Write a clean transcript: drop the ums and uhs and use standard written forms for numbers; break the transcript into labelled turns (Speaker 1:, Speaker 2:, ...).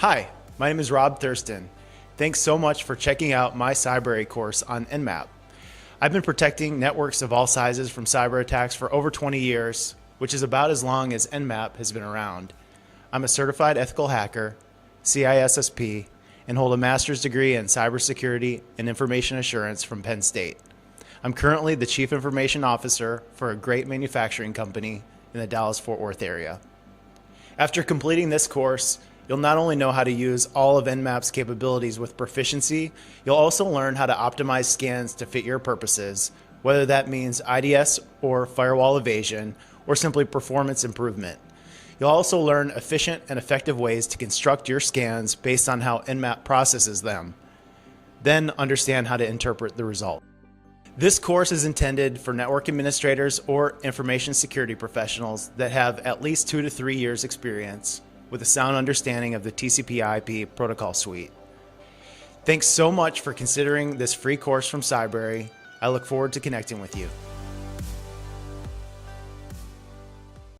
Speaker 1: Hi, my name is Rob Thurston. Thanks so much for checking out my Cybrary course on Nmap. I've been protecting networks of all sizes from cyber attacks for over 20 years, which is about as long as Nmap has been around. I'm a certified ethical hacker, CISSP, and hold a master's degree in cybersecurity and information assurance from Penn State. I'm currently the Chief Information Officer for a great manufacturing company in the Dallas-Fort Worth area. After completing this course, you'll not only know how to use all of Nmap's capabilities with proficiency, you'll also learn how to optimize scans to fit your purposes, whether that means IDS or firewall evasion, or simply performance improvement. You'll also learn efficient and effective ways to construct your scans based on how Nmap processes them. Then understand how to interpret the result. This course is intended for network administrators or information security professionals that have at least 2 to 3 years experience with a sound understanding of the TCP/IP protocol suite. Thanks so much for considering this free course from Cybrary. I look forward to connecting with you.